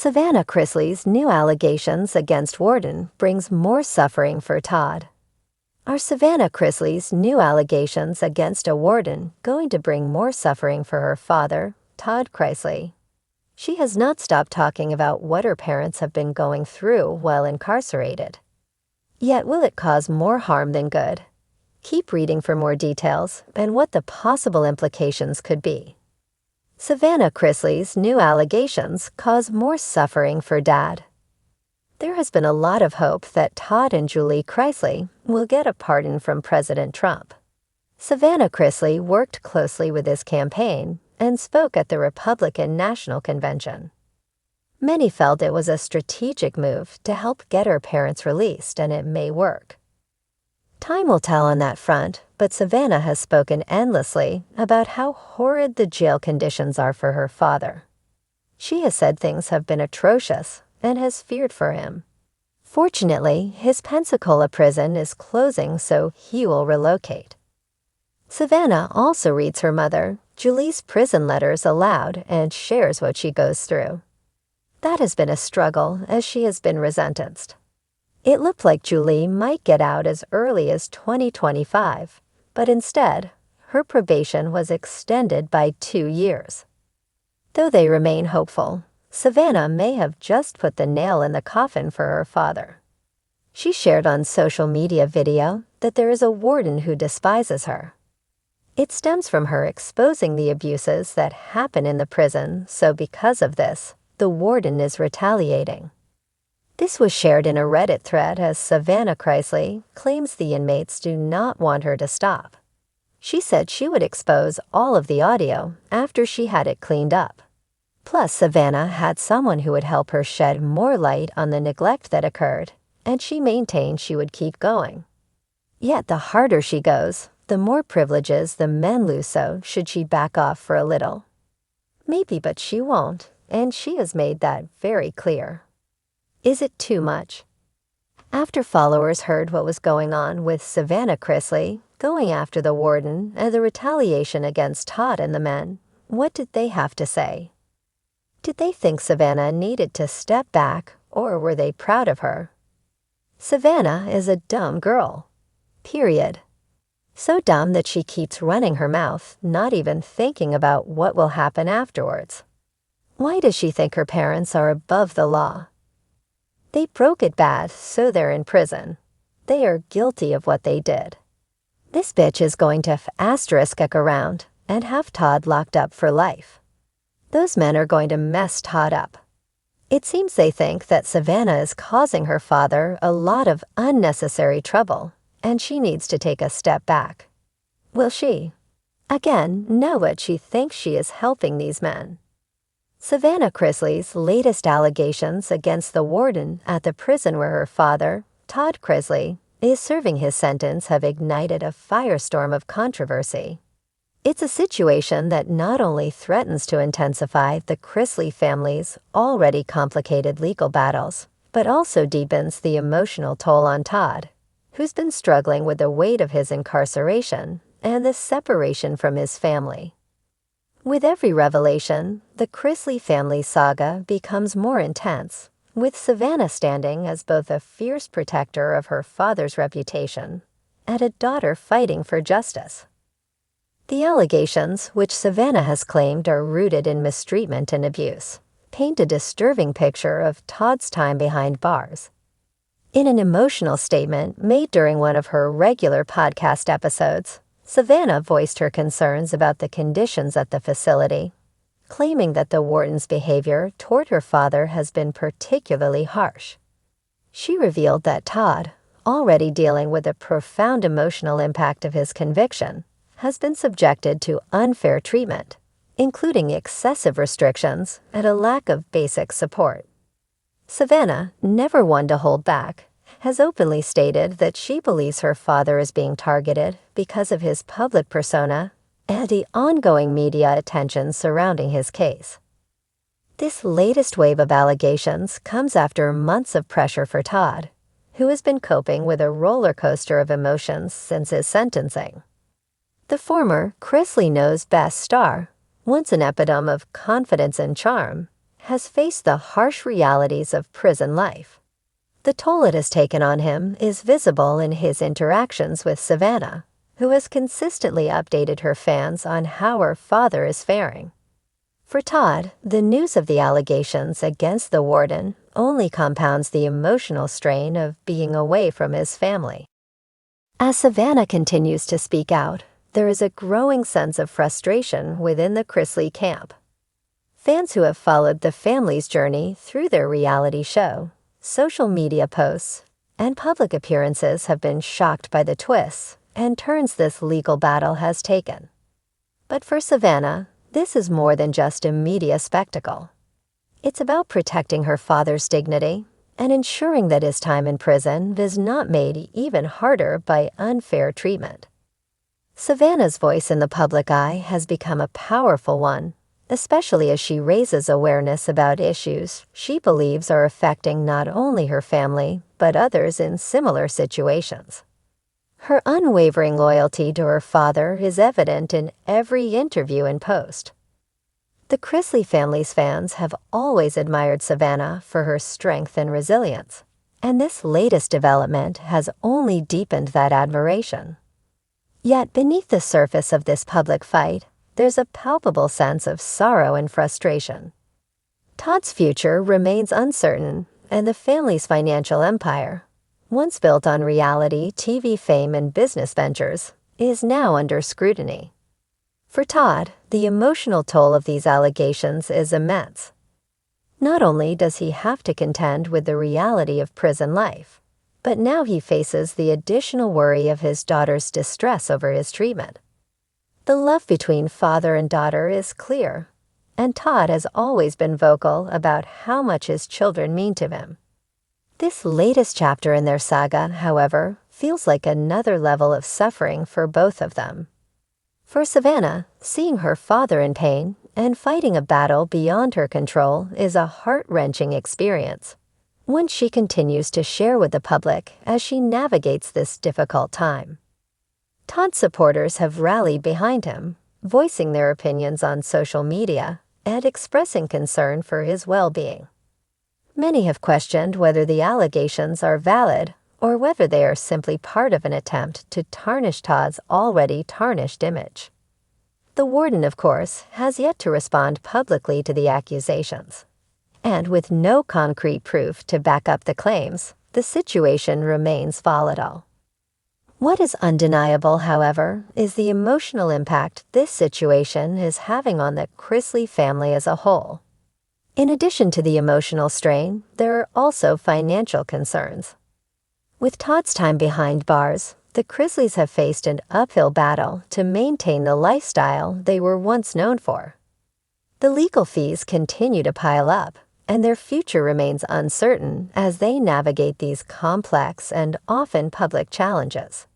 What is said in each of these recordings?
Savannah Chrisley's new allegations against Warden brings more suffering for Todd. Are Savannah Chrisley's new allegations against a warden going to bring more suffering for her father, Todd Chrisley? She has not stopped talking about what her parents have been going through while incarcerated. Yet will it cause more harm than good? Keep reading for more details and what the possible implications could be. Savannah Chrisley's new allegations cause more suffering for Dad. There has been a lot of hope that Todd and Julie Chrisley will get a pardon from President Trump. Savannah Chrisley worked closely with his campaign and spoke at the Republican National Convention. Many felt it was a strategic move to help get her parents released, and it may work. Time will tell on that front, but Savannah has spoken endlessly about how horrid the jail conditions are for her father. She has said things have been atrocious and has feared for him. Fortunately, his Pensacola prison is closing, so he will relocate. Savannah also reads her mother, Julie's prison letters aloud and shares what she goes through. That has been a struggle as she has been resentenced. It looked like Julie might get out as early as 2025, but instead, her probation was extended by 2 years. Though they remain hopeful, Savannah may have just put the nail in the coffin for her father. She shared on social media video that there is a warden who despises her. It stems from her exposing the abuses that happen in the prison, so because of this, the warden is retaliating. This was shared in a Reddit thread as Savannah Chrisley claims the inmates do not want her to stop. She said she would expose all of the audio after she had it cleaned up. Plus, Savannah had someone who would help her shed more light on the neglect that occurred, and she maintained she would keep going. Yet the harder she goes, the more privileges the men lose, so should she back off for a little. Maybe, but she won't, and she has made that very clear. Is it too much? After followers heard what was going on with Savannah Chrisley going after the warden and the retaliation against Todd and the men, what did they have to say? Did they think Savannah needed to step back, or were they proud of her? Savannah is a dumb girl. Period. So dumb that she keeps running her mouth, not even thinking about what will happen afterwards. Why does she think her parents are above the law? They broke it bad, so they're in prison. They are guilty of what they did. This bitch is going to asterisk around and have Todd locked up for life. Those men are going to mess Todd up. It seems they think that Savannah is causing her father a lot of unnecessary trouble, and she needs to take a step back. Will she? Again, know what she thinks she is helping these men. Savannah Chrisley's latest allegations against the warden at the prison where her father, Todd Chrisley, is serving his sentence have ignited a firestorm of controversy. It's a situation that not only threatens to intensify the Chrisley family's already complicated legal battles, but also deepens the emotional toll on Todd, who's been struggling with the weight of his incarceration and the separation from his family. With every revelation, the Chrisley family saga becomes more intense, with Savannah standing as both a fierce protector of her father's reputation and a daughter fighting for justice. The allegations, which Savannah has claimed are rooted in mistreatment and abuse, paint a disturbing picture of Todd's time behind bars. In an emotional statement made during one of her regular podcast episodes, Savannah voiced her concerns about the conditions at the facility, claiming that the warden's behavior toward her father has been particularly harsh. She revealed that Todd, already dealing with the profound emotional impact of his conviction, has been subjected to unfair treatment, including excessive restrictions and a lack of basic support. Savannah, never one to hold back, has openly stated that she believes her father is being targeted because of his public persona and the ongoing media attention surrounding his case. This latest wave of allegations comes after months of pressure for Todd, who has been coping with a roller coaster of emotions since his sentencing. The former Chrisley Knows Best star, once an epitome of confidence and charm, has faced the harsh realities of prison life. The toll it has taken on him is visible in his interactions with Savannah, who has consistently updated her fans on how her father is faring. For Todd, the news of the allegations against the warden only compounds the emotional strain of being away from his family. As Savannah continues to speak out, there is a growing sense of frustration within the Chrisley camp. Fans who have followed the family's journey through their reality show, social media posts, and public appearances have been shocked by the twists and turns this legal battle has taken. But for Savannah, this is more than just a media spectacle. It's about protecting her father's dignity and ensuring that his time in prison is not made even harder by unfair treatment. Savannah's voice in the public eye has become a powerful one, especially as she raises awareness about issues she believes are affecting not only her family, but others in similar situations. Her unwavering loyalty to her father is evident in every interview and post. The Chrisley family's fans have always admired Savannah for her strength and resilience, and this latest development has only deepened that admiration. Yet beneath the surface of this public fight, there's a palpable sense of sorrow and frustration. Todd's future remains uncertain, and the family's financial empire, once built on reality TV fame and business ventures, is now under scrutiny. For Todd, the emotional toll of these allegations is immense. Not only does he have to contend with the reality of prison life, but now he faces the additional worry of his daughter's distress over his treatment. The love between father and daughter is clear, and Todd has always been vocal about how much his children mean to him. This latest chapter in their saga, however, feels like another level of suffering for both of them. For Savannah, seeing her father in pain and fighting a battle beyond her control is a heart-wrenching experience, one she continues to share with the public as she navigates this difficult time. Todd's supporters have rallied behind him, voicing their opinions on social media and expressing concern for his well-being. Many have questioned whether the allegations are valid or whether they are simply part of an attempt to tarnish Todd's already tarnished image. The warden, of course, has yet to respond publicly to the accusations. And with no concrete proof to back up the claims, the situation remains volatile. What is undeniable, however, is the emotional impact this situation is having on the Chrisley family as a whole. In addition to the emotional strain, there are also financial concerns. With Todd's time behind bars, the Chrisleys have faced an uphill battle to maintain the lifestyle they were once known for. The legal fees continue to pile up, and their future remains uncertain as they navigate these complex and often public challenges.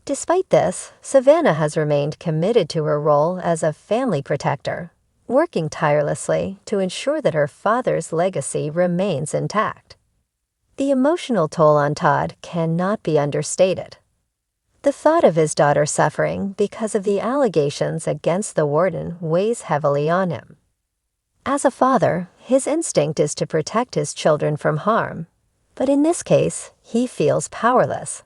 Despite this, Savannah has remained committed to her role as a family protector, working tirelessly to ensure that her father's legacy remains intact. The emotional toll on Todd cannot be understated. The thought of his daughter suffering because of the allegations against the warden weighs heavily on him. As a father, his instinct is to protect his children from harm, but in this case, he feels powerless.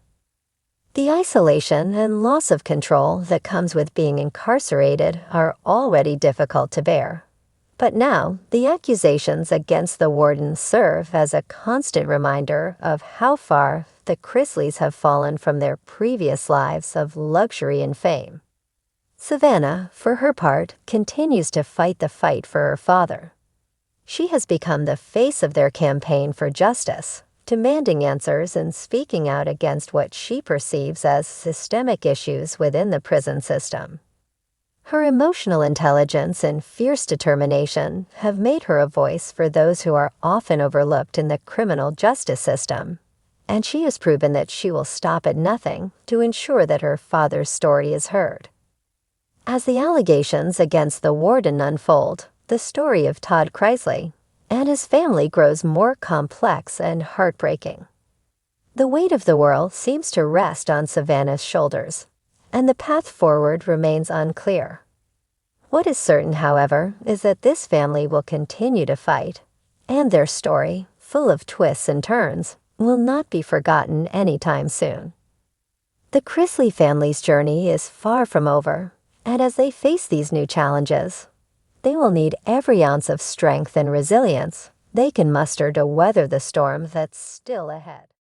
The isolation and loss of control that comes with being incarcerated are already difficult to bear. But now, the accusations against the warden serve as a constant reminder of how far the Chrisleys have fallen from their previous lives of luxury and fame. Savannah, for her part, continues to fight the fight for her father. She has become the face of their campaign for justice, demanding answers and speaking out against what she perceives as systemic issues within the prison system. Her emotional intelligence and fierce determination have made her a voice for those who are often overlooked in the criminal justice system, and she has proven that she will stop at nothing to ensure that her father's story is heard. As the allegations against the warden unfold, the story of Todd Chrisley and his family grows more complex and heartbreaking. The weight of the world seems to rest on Savannah's shoulders, and the path forward remains unclear. What is certain, however, is that this family will continue to fight, and their story, full of twists and turns, will not be forgotten anytime soon. The Chrisley family's journey is far from over, and as they face these new challenges, they will need every ounce of strength and resilience they can muster to weather the storm that's still ahead.